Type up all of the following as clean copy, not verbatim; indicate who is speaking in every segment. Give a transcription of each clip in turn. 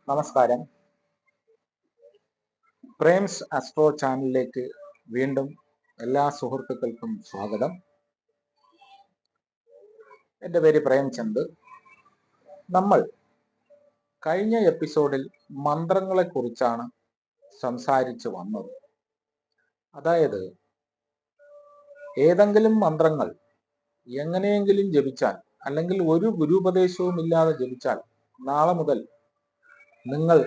Speaker 1: നമസ്കാരം. പ്രേംസ് അസ്ട്രോ ചാനലിലേക്ക് വീണ്ടും എല്ലാ സുഹൃത്തുക്കൾക്കും സ്വാഗതം. എൻ്റെ പേര് പ്രേംചന്ദ്. നമ്മൾ കഴിഞ്ഞ എപ്പിസോഡിൽ മന്ത്രങ്ങളെക്കുറിച്ചാണ് സംസാരിച്ചു വന്നത്. അതായത് ഏതെങ്കിലും മന്ത്രങ്ങൾ എങ്ങനെയെങ്കിലും ജപിച്ചാൽ, അല്ലെങ്കിൽ ഒരു ഗുരുപദേശവും ഇല്ലാതെ ജപിച്ചാൽ നാളെ മുതൽ നിങ്ങൾ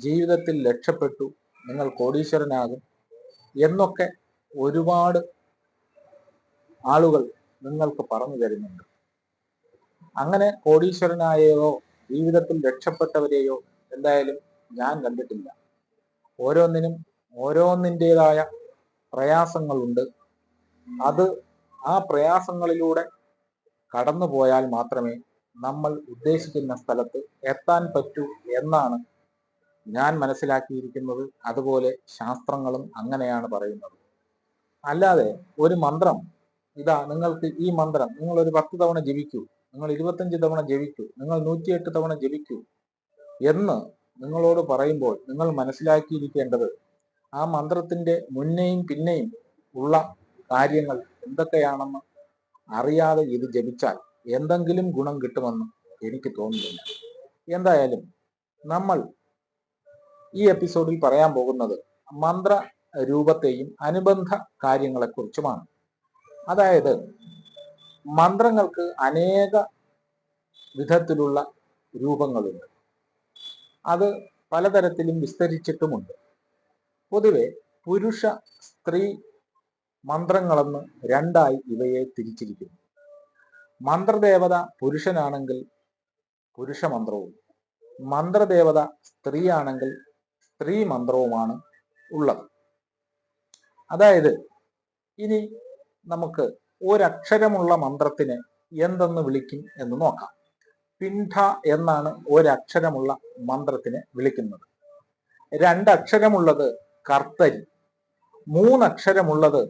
Speaker 1: ജീവിതത്തിൽ രക്ഷപ്പെട്ടു, നിങ്ങൾ കോടീശ്വരനാകും എന്നൊക്കെ ഒരുപാട് ആളുകൾ നിങ്ങൾക്ക് പറഞ്ഞു തരുന്നുണ്ട്. അങ്ങനെ കോടീശ്വരനായോ ജീവിതത്തിൽ രക്ഷപ്പെട്ടവരെയോ എന്തായാലും ഞാൻ കണ്ടിട്ടില്ല. ഓരോന്നിനും ഓരോന്നിൻ്റെതായ പ്രയാസങ്ങളുണ്ട്. ആ പ്രയാസങ്ങളിലൂടെ കടന്നു പോയാൽ മാത്രമേ നമ്മൾ ഉദ്ദേശിക്കുന്ന സ്ഥലത്ത് എത്താൻ പറ്റൂ എന്നാണ് ഞാൻ മനസ്സിലാക്കിയിരിക്കുന്നത്. അതുപോലെ ശാസ്ത്രങ്ങളും അങ്ങനെയാണ് പറയുന്നത്. അല്ലാതെ ഒരു മന്ത്രം, ഇതാ നിങ്ങൾക്ക് ഈ മന്ത്രം നിങ്ങൾ ഒരു 10 തവണ ജപിക്കൂ, നിങ്ങൾ 25 തവണ ജപിക്കൂ, നിങ്ങൾ 108 തവണ ജപിക്കൂ എന്ന് നിങ്ങളോട് പറയുമ്പോൾ നിങ്ങൾ മനസ്സിലാക്കിയിരിക്കേണ്ടത് ആ മന്ത്രത്തിന്റെ മുന്നേയും പിന്നെയും ഉള്ള കാര്യങ്ങൾ എന്തൊക്കെയാണെന്ന് അറിയാതെ ഇത് ജപിച്ചാൽ എന്തെങ്കിലും ഗുണം കിട്ടുമെന്ന് എനിക്ക് തോന്നുന്നില്ല. എന്തായാലും നമ്മൾ ഈ എപ്പിസോഡിൽ പറയാൻ പോകുന്നത് മന്ത്ര രൂപത്തെയും അനുബന്ധ കാര്യങ്ങളെക്കുറിച്ചുമാണ്. അതായത് മന്ത്രങ്ങൾക്ക് അനേക വിധത്തിലുള്ള രൂപങ്ങളുണ്ട്. അത് പലതരത്തിലും വിസ്തരിച്ചിട്ടുമുണ്ട്. പൊതുവെ പുരുഷ സ്ത്രീ മന്ത്രങ്ങളെന്ന് രണ്ടായി ഇവയെ തിരിച്ചിരിക്കുന്നു. മന്ത്രദേവത പുരുഷനാണെങ്കിൽ പുരുഷ മന്ത്രവും, മന്ത്രദേവത സ്ത്രീയാണെങ്കിൽ സ്ത്രീ മന്ത്രവുമാണ് ഉള്ളത്. അതായത് ഇനി നമുക്ക് ഒരക്ഷരമുള്ള മന്ത്രത്തിനെ എന്തെന്ന് വിളിക്കും എന്ന് നോക്കാം. പിണ്ഡ എന്നാണ് ഒരക്ഷരമുള്ള മന്ത്രത്തിനെ വിളിക്കുന്നത്. 2 അക്ഷരമുള്ളത് കർത്തരി, 3 അക്ഷരമുള്ളത്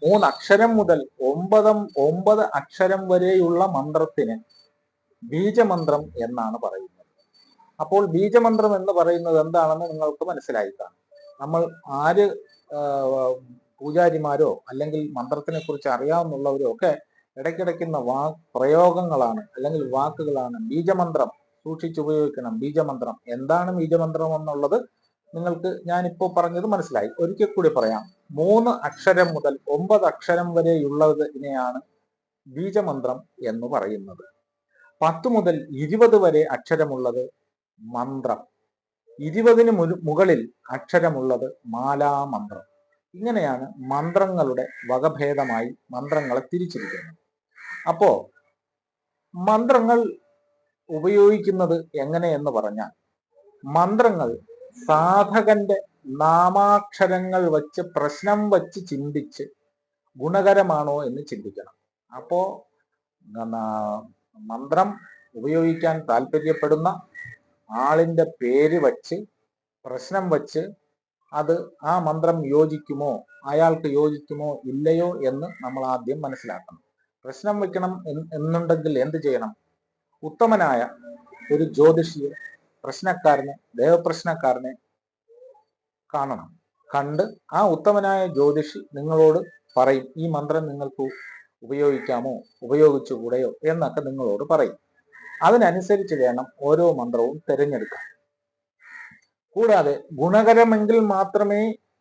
Speaker 1: 3 അക്ഷരം മുതൽ 9 അക്ഷരം വരെയുള്ള മന്ത്രത്തിന് ബീജമന്ത്രം എന്നാണ് പറയുന്നത്. അപ്പോൾ ബീജമന്ത്രം എന്ന് പറയുന്നത് എന്താണെന്ന് നിങ്ങൾക്ക് മനസ്സിലായി കാണും. നമ്മൾ ആര് പൂജാരിമാരോ അല്ലെങ്കിൽ മന്ത്രത്തിനെ കുറിച്ച് അറിയാവുന്നവരോ ഒക്കെ ഇടയ്ക്കിടയ്ക്കുന്ന പ്രയോഗങ്ങളാണ് അല്ലെങ്കിൽ വാക്കുകളാണ് ബീജമന്ത്രം. സൂക്ഷിച്ചുപയോഗിക്കണം. ബീജമന്ത്രം എന്താണ്? ബീജമന്ത്രം എന്നുള്ളത് നിങ്ങൾക്ക് ഞാനിപ്പോൾ പറഞ്ഞത് മനസ്സിലായി. ഒരിക്കൽ കൂടി പറയാം. 3 അക്ഷരം മുതൽ 9 അക്ഷരം വരെയുള്ളതിനെയാണ് ബീജമന്ത്രം എന്ന് പറയുന്നത്. 10 മുതൽ 20 വരെ അക്ഷരമുള്ളത് മന്ത്രം, 20-ന് മുകളിൽ അക്ഷരമുള്ളത് മാലാമന്ത്രം. ഇങ്ങനെയാണ് മന്ത്രങ്ങളുടെ വകഭേദമായി മന്ത്രങ്ങളെ തിരിച്ചിരിക്കുന്നത്. അപ്പോ മന്ത്രങ്ങൾ ഉപയോഗിക്കുന്നത് എങ്ങനെയെന്ന് പറഞ്ഞാൽ, മന്ത്രങ്ങൾ സാധകന്റെ നാമാക്ഷരങ്ങൾ വച്ച് പ്രശ്നം വച്ച് ചിന്തിച്ച് ഗുണകരമാണോ എന്ന് ചിന്തിക്കണം. അപ്പോ മന്ത്രം ഉപയോഗിക്കാൻ താല്പര്യപ്പെടുന്ന ആളിന്റെ പേര് വച്ച് പ്രശ്നം വച്ച് അത് ആ മന്ത്രം യോജിക്കുമോ, അയാൾക്ക് യോജിക്കുമോ ഇല്ലയോ എന്ന് നമ്മൾ ആദ്യം മനസ്സിലാക്കണം. പ്രശ്നം വെക്കണം എന്നുണ്ടെങ്കിൽ എന്ത് ചെയ്യണം? ഉത്തമനായ ഒരു ജ്യോതിഷിയെ, പ്രശ്നക്കാരനെ, ദേവപ്രശ്നക്കാരനെ കാണണം. കണ്ട് ആ ഉത്തമനായ ജ്യോതിഷി നിങ്ങളോട് പറയും ഈ മന്ത്രം നിങ്ങൾക്ക് ഉപയോഗിക്കാമോ, ഉപയോഗിച്ചുകൂടെയോ എന്നൊക്കെ നിങ്ങളോട് പറയും. അതിനനുസരിച്ച് വേണം ഓരോ മന്ത്രവും തിരഞ്ഞെടുക്കാൻ. കൂടാതെ ഗുണകരമെങ്കിൽ മാത്രമേ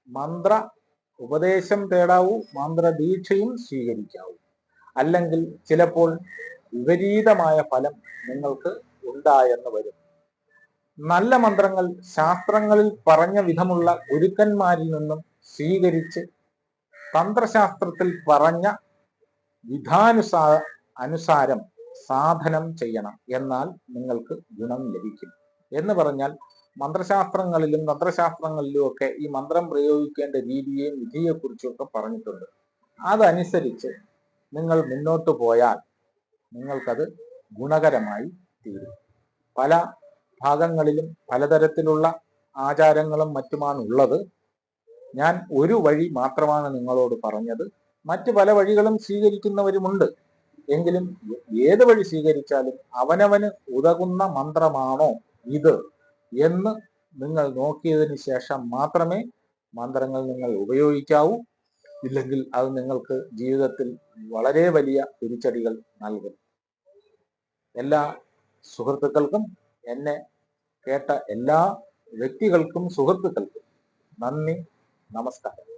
Speaker 1: മന്ത്ര ഉപദേശം തേടാവൂ, മന്ത്രദീക്ഷയും സ്വീകരിക്കാവൂ. അല്ലെങ്കിൽ ചിലപ്പോൾ വിപരീതമായ ഫലം നിങ്ങൾക്ക് ഉണ്ടായെന്ന് വരും. നല്ല മന്ത്രങ്ങൾ ശാസ്ത്രങ്ങളിൽ പറഞ്ഞ വിധമുള്ള ഗുരുക്കന്മാരിൽ നിന്നും സ്വീകരിച്ച് തന്ത്രശാസ്ത്രത്തിൽ പറഞ്ഞ അനുസാരം സാധനം ചെയ്യണം. എന്നാൽ നിങ്ങൾക്ക് ഗുണം ലഭിക്കും. എന്ന് പറഞ്ഞാൽ മന്ത്രശാസ്ത്രങ്ങളിലും തന്ത്രശാസ്ത്രങ്ങളിലും ഒക്കെ ഈ മന്ത്രം പ്രയോഗിക്കേണ്ട രീതിയെയും വിധിയെക്കുറിച്ചും ഒക്കെ പറഞ്ഞിട്ടുണ്ട്. അതനുസരിച്ച് നിങ്ങൾ മുന്നോട്ട് പോയാൽ നിങ്ങൾക്കത് ഗുണകരമായി തീരും. പല ഭാഗങ്ങളിലും പലതരത്തിലുള്ള ആചാരങ്ങളും മറ്റുമാണ് ഉള്ളത്. ഞാൻ ഒരു വഴി മാത്രമാണ് നിങ്ങളോട് പറഞ്ഞത്. മറ്റു പല വഴികളും സ്വീകരിക്കുന്നവരുമുണ്ട്. എങ്കിലും ഏത് വഴി സ്വീകരിച്ചാലും അവനവന് ഉതകുന്ന മന്ത്രമാണോ ഇത് എന്ന് നിങ്ങൾ നോക്കിയതിന് ശേഷം മാത്രമേ മന്ത്രങ്ങൾ നിങ്ങൾ ഉപയോഗിക്കാവൂ. ഇല്ലെങ്കിൽ അത് നിങ്ങൾക്ക് ജീവിതത്തിൽ വളരെ വലിയ തിരിച്ചടികൾ നൽകും. എല്ലാ സുഹൃത്തുക്കൾക്കും, എന്നെ കേട്ട എല്ലാ വ്യക്തികൾക്കും, സുഹൃത്തുക്കൾക്കും നന്ദി, നമസ്കാരം.